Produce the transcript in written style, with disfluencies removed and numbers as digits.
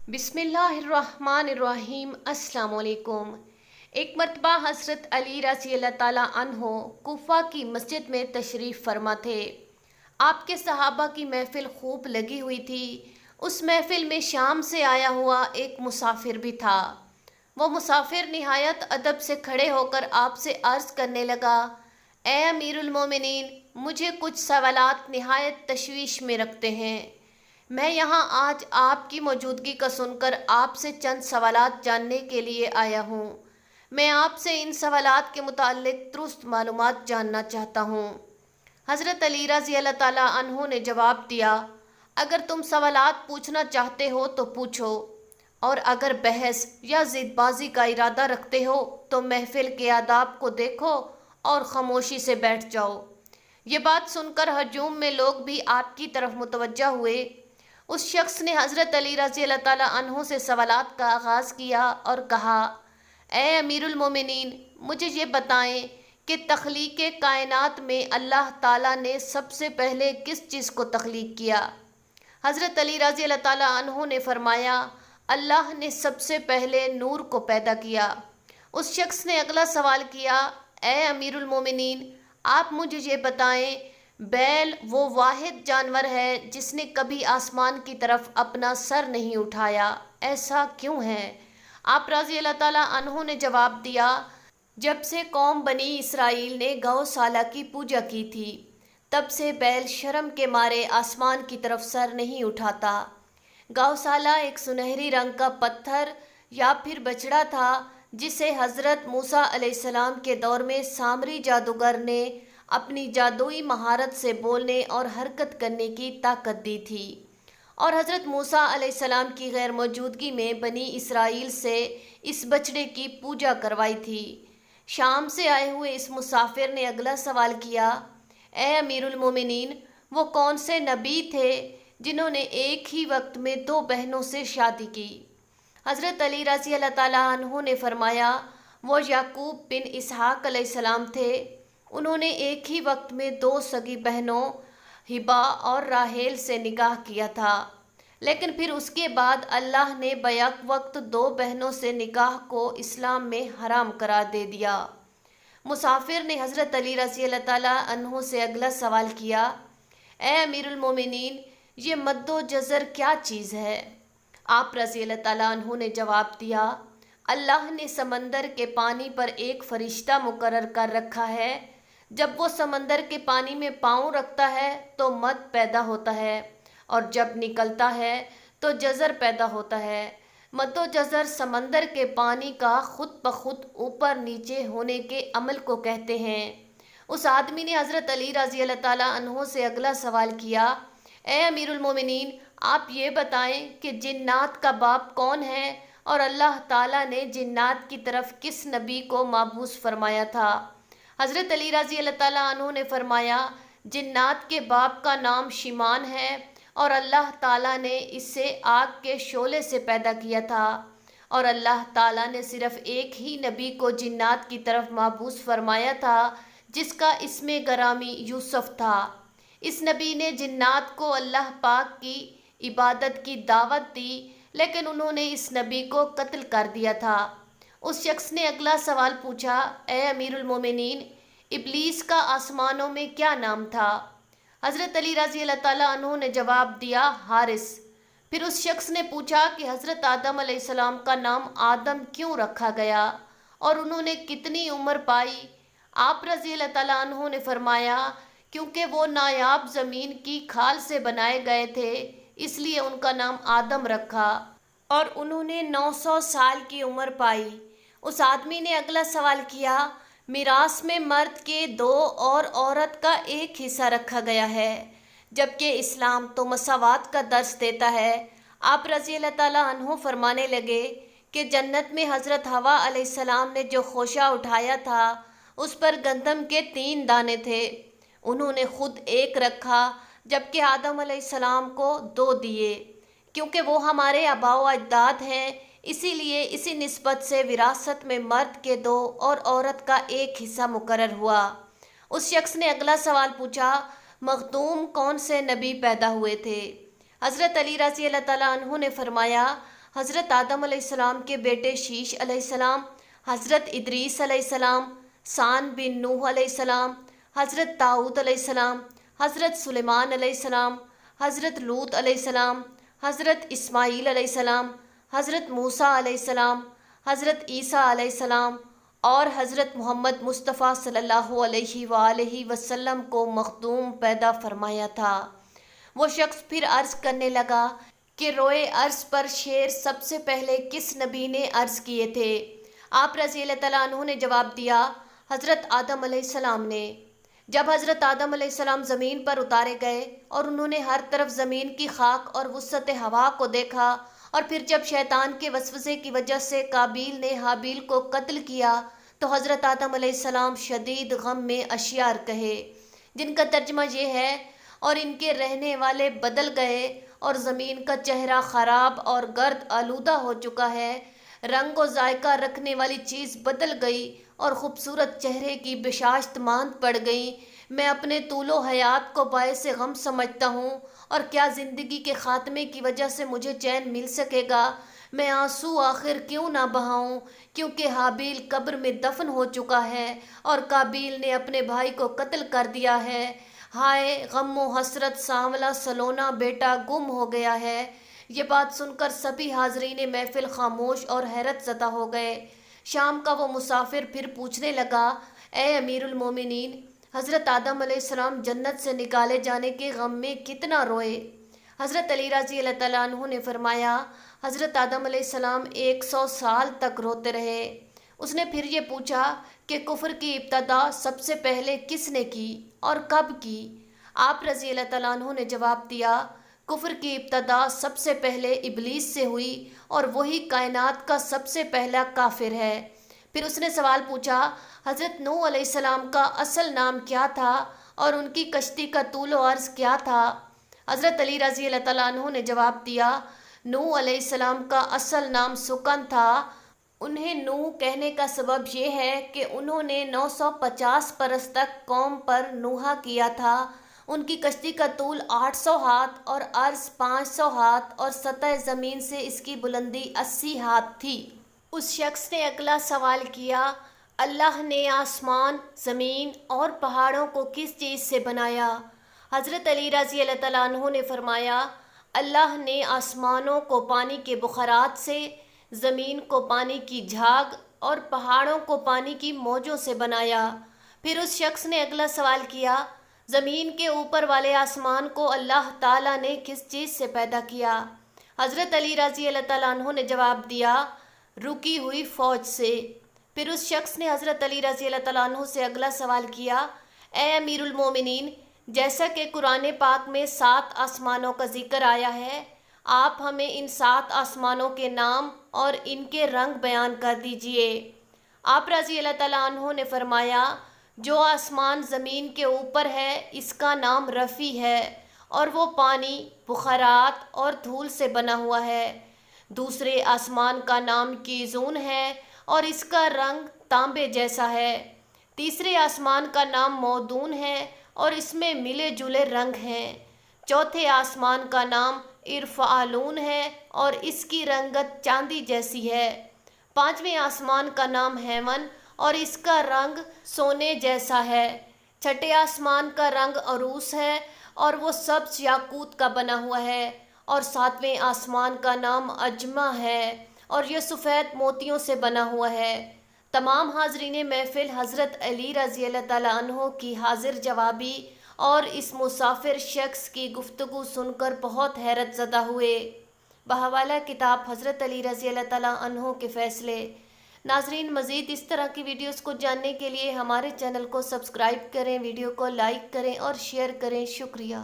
बिस्मिल्लाहिर्रहमानिर्रहीम। अस्सलाम वालेकुम। एक मरतबा हज़रत अली रज़ी अल्लाह ताला अन्हो कूफा की मस्जिद में तशरीफ़ फरमा थे। आपके सहाबा की महफ़िल खूब लगी हुई थी। उस महफ़िल में शाम से आया हुआ एक मुसाफिर भी था। वो मुसाफिर निहायत अदब से खड़े होकर आपसे अर्ज़ करने लगा, ए अमीरुल मोमिनीन, मुझे कुछ सवालात निहायत तशवीश में रखते हैं। मैं यहाँ आज आपकी मौजूदगी का सुनकर आपसे चंद सवालात जानने के लिए आया हूँ। मैं आपसे इन सवालात के मुताल्लिक़ दुरुस्त मालूमात जानना चाहता हूँ। हज़रत अली रज़ी अल्लाह ताला अन्हो ने जवाब दिया, अगर तुम सवालात पूछना चाहते हो तो पूछो, और अगर बहस या ज़िदबाज़ी का इरादा रखते हो तो महफ़िल के आदाब को देखो और ख़ामोशी से बैठ जाओ। ये बात सुनकर हजूम में लोग भी आपकी तरफ मुतवज्जा हुए। उस शख्स ने हज़रत अली रज़ी अल्लाह ताला अन्हो से सवालात का आगाज़ किया और कहा, ए अमीरुल मोमिनीन, मुझे ये बताएं कि तख्लीक़ कायनात में अल्लाह ताला ने सबसे पहले किस चीज़ को तख्लीक़ किया? हज़रत अली रज़ी अल्लाह ताला अन्हो ने फरमाया, अल्लाह ने सबसे पहले नूर को पैदा किया। उस शख्स ने अगला सवाल किया, ए अमीरुल मोमिनीन, आप मुझे ये बताएं, बैल वो वाहिद जानवर है जिसने कभी आसमान की तरफ अपना सर नहीं उठाया, ऐसा क्यों है? आप रज़ी अल्लाह ताला अन्हो ने जवाब दिया, जब से कौम बनी इसराइल ने गौशाला की पूजा की थी, तब से बैल शर्म के मारे आसमान की तरफ सर नहीं उठाता। गौशाला एक सुनहरी रंग का पत्थर या फिर बछड़ा था जिसे हज़रत मूसा अलैहिस्सलाम के दौर में सामरी जादूगर ने अपनी जादुई महारत से बोलने और हरकत करने की ताकत दी थी, और हज़रत मूसा अलैहिस्सलाम की गैर मौजूदगी में बनी इसराइल से इस बछड़े की पूजा करवाई थी। शाम से आए हुए इस मुसाफिर ने अगला सवाल किया, ए अमीरुल मोमिनीन, वो कौन से नबी थे जिन्होंने एक ही वक्त में दो बहनों से शादी की? हज़रत अली रज़ी अल्लाह ताला अन्हो ने फरमाया, वो याकूब बिन इसहाक अलैहिस्सलाम थे। उन्होंने एक ही वक्त में दो सगी बहनों हिबा और राहेल से निकाह किया था, लेकिन फिर उसके बाद अल्लाह ने बैक वक्त दो बहनों से निकाह को इस्लाम में हराम करार दे दिया। मुसाफिर ने हज़रत अली रज़ी अल्लाह ताला अन्हो से अगला सवाल किया, ए अमीरुल मोमिनीन, ये मद्दो जज़र क्या चीज़ है? आप रज़ी अल्लाह ताला अन्हो ने जवाब दिया, अल्लाह ने समंदर के पानी पर एक फ़रिश्ता मुकर्रर कर रखा है। जब वो समंदर के पानी में पाँव रखता है तो मद पैदा होता है, और जब निकलता है तो जज़र पैदा होता है। मद्दो जज़र समंदर के पानी का खुद ब खुद ऊपर नीचे होने के अमल को कहते हैं। उस आदमी ने हज़रत अली रज़ी अल्लाह ताला अन्हो से अगला सवाल किया, ए अमीरुल मोमिनीन, आप ये बताएं कि जिन्नात का बाप कौन है और अल्लाह ताला ने जिन्नात की तरफ किस नबी को माबूस फरमाया था? हज़रत अली रज़ी अल्लाह ताला अन्हो ने फरमाया, जिन्नात के बाप का नाम शिमान है और अल्लाह ताला ने इसे आग के शोले से पैदा किया था, और अल्लाह ताला ने सिर्फ़ एक ही नबी को जिन्नात की तरफ माबूस फरमाया था जिसका इसमें गरामी यूसुफ था। इस नबी ने जिन्नात को अल्लाह पाक की इबादत की दावत दी, लेकिन उन्होंने इस नबी को कत्ल कर दिया था। उस शख्स ने अगला सवाल पूछा, ए अमीरुल मोमिनीन, इब्लीस का आसमानों में क्या नाम था? हज़रत अली रज़ी अल्लाह ताला अन्हो ने जवाब दिया, हारिस। फिर उस शख्स ने पूछा कि हज़रत आदम अलैहिस्सलाम का नाम आदम क्यों रखा गया और उन्होंने कितनी उम्र पाई? आप रज़ी अल्लाह ताला अन्हो ने फरमाया, क्योंकि वो नायाब ज़मीन की खाल से बनाए गए थे, इसलिए उनका नाम आदम रखा, और उन्होंने 900 साल की उम्र पाई। उस आदमी ने अगला सवाल किया, मिरास में मर्द के दो और औरत का एक हिस्सा रखा गया है, जबकि इस्लाम तो मसावात का दर्स देता है। आप रज़ी अल्लाह ताला अन्हो फरमाने लगे कि जन्नत में हज़रत हवा अलैहिस्सलाम ने जो खोशा उठाया था उस पर गंदम के 3 दाने थे। उन्होंने खुद एक रखा, जबकि आदम अलैहिस्सलाम को 2 दिए। क्योंकि वो हमारे आबाओ अजदाद हैं, इसीलिए इसी निस्बत से विरासत में मर्द के 2 और औरत का एक हिस्सा मुकर्रर हुआ। उस शख्स ने अगला सवाल पूछा, मखदूम कौन से नबी पैदा हुए थे? हज़रत अली रज़ी अल्लाह ताला अन्हु ने फरमाया, حضرت آدم علیہ السلام کے بیٹے شیش علیہ السلام، حضرت ادریس علیہ السلام، سان بن نوح علیہ السلام، حضرت داؤد علیہ السلام، حضرت سلیمان علیہ السلام، حضرت لوط علیہ السلام، حضرت اسماعیل علیہ السلام، حضرت موسیٰ علیہ السلام، حضرت عیسیٰ علیہ السلام اور حضرت محمد مصطفیٰ صلی اللہ علیہ وآلہ وسلم کو مخدوم پیدا فرمایا تھا۔ وہ شخص پھر عرض کرنے لگا کہ روئے عرض پر شیر سب سے پہلے کس نبی نے عرض کیے تھے؟ آپ رضی اللہ تعالیٰ عنہ نے جواب دیا، حضرت آدم علیہ السلام نے۔ جب حضرت آدم علیہ السلام زمین پر اتارے گئے اور انہوں نے ہر طرف زمین کی خاک اور وسعت ہوا کو دیکھا، اور پھر جب شیطان کے وسوسے کی وجہ سے قابیل نے حابیل کو قتل کیا تو حضرت آدم علیہ السلام شدید غم میں اشعار کہے، جن کا ترجمہ یہ ہے، اور ان کے رہنے والے بدل گئے اور زمین کا چہرہ خراب اور گرد آلودہ ہو چکا ہے، رنگ و ذائقہ رکھنے والی چیز بدل گئی اور خوبصورت چہرے کی بشاشت ماند پڑ گئی۔ میں اپنے طول و حیات کو باعث غم سمجھتا ہوں، اور کیا زندگی کے خاتمے کی وجہ سے مجھے چین مل سکے گا؟ میں آنسو آخر کیوں نہ بہاؤں، کیونکہ حابیل قبر میں دفن ہو چکا ہے اور قابیل نے اپنے بھائی کو قتل کر دیا ہے۔ ہائے غم و حسرت، سانولا سلونا بیٹا گم ہو گیا ہے۔ یہ بات سن کر سبھی حاضرین محفل خاموش اور حیرت زدہ ہو گئے۔ شام کا وہ مسافر پھر پوچھنے لگا، اے امیر المومنین، حضرت آدم علیہ السلام جنت سے نکالے جانے کے غم میں کتنا روئے؟ حضرت علی رضی اللہ تعالیٰ عنہ نے فرمایا، حضرت آدم علیہ السلام 100 سال تک روتے رہے۔ اس نے پھر یہ پوچھا کہ کفر کی ابتدا سب سے پہلے کس نے کی اور کب کی؟ آپ رضی اللہ تعالیٰ عنہ نے جواب دیا، کفر کی ابتدا سب سے پہلے ابلیس سے ہوئی اور وہی کائنات کا سب سے پہلا کافر ہے۔ پھر اس نے سوال پوچھا، حضرت نوح علیہ السلام کا اصل نام کیا تھا اور ان کی کشتی کا طول و عرض کیا تھا؟ حضرت علی رضی اللہ تعالیٰ عنہ نے جواب دیا، نوح علیہ السلام کا اصل نام سکن تھا۔ انہیں نوح کہنے کا سبب یہ ہے کہ انہوں نے 950 برس تک قوم پر نوحہ کیا تھا۔ ان کی کشتی کا طول 800 ہاتھ اور عرض 500 ہاتھ اور سطح زمین سے اس کی بلندی 80 ہاتھ تھی۔ اس شخص نے اگلا سوال کیا، اللہ نے آسمان، زمین اور پہاڑوں کو کس چیز سے بنایا؟ حضرت علی رضی اللہ تعالیٰ عنہ نے فرمایا، اللہ نے آسمانوں کو پانی کے بخارات سے، زمین کو پانی کی جھاگ اور پہاڑوں کو پانی کی موجوں سے بنایا۔ پھر اس شخص نے اگلا سوال کیا، زمین کے اوپر والے آسمان کو اللہ تعالیٰ نے کس چیز سے پیدا کیا؟ حضرت علی رضی اللہ تعالیٰ عنہ نے جواب دیا، رکی ہوئی فوج سے۔ پھر اس شخص نے حضرت علی رضی اللہ تعالیٰ عنہ سے اگلا سوال کیا، اے امیر المومنین، جیسا کہ قرآن پاک میں 7 آسمانوں کا ذکر آیا ہے، آپ ہمیں ان 7 آسمانوں کے نام اور ان کے رنگ بیان کر دیجئے۔ آپ رضی اللہ تعالیٰ عنہ نے فرمایا، جو آسمان زمین کے اوپر ہے اس کا نام رفیع ہے اور وہ پانی، بخارات اور دھول سے بنا ہوا ہے۔ دوسرے آسمان کا نام کیزون ہے اور اس کا رنگ تانبے جیسا ہے۔ تیسرے آسمان کا نام مودون ہے اور اس میں ملے جلے رنگ ہیں۔ چوتھے آسمان کا نام ارفعالون ہے اور اس کی رنگت چاندی جیسی ہے۔ پانچویں آسمان کا نام ہیمن اور اس کا رنگ سونے جیسا ہے۔ چھٹے آسمان کا رنگ عروس ہے اور وہ سبز یاقوت کا بنا ہوا ہے، اور ساتویں آسمان کا نام اجمہ ہے اور یہ سفید موتیوں سے بنا ہوا ہے۔ تمام حاضرین محفل حضرت علی رضی اللہ تعالیٰ عنہ کی حاضر جوابی اور اس مسافر شخص کی گفتگو سن کر بہت حیرت زدہ ہوئے۔ بحوالہ کتاب حضرت علی رضی اللہ تعالیٰ عنہ کے فیصلے۔ ناظرین، مزید اس طرح کی ویڈیوز کو جاننے کے لیے ہمارے چینل کو سبسکرائب کریں، ویڈیو کو لائک کریں اور شیئر کریں۔ شکریہ۔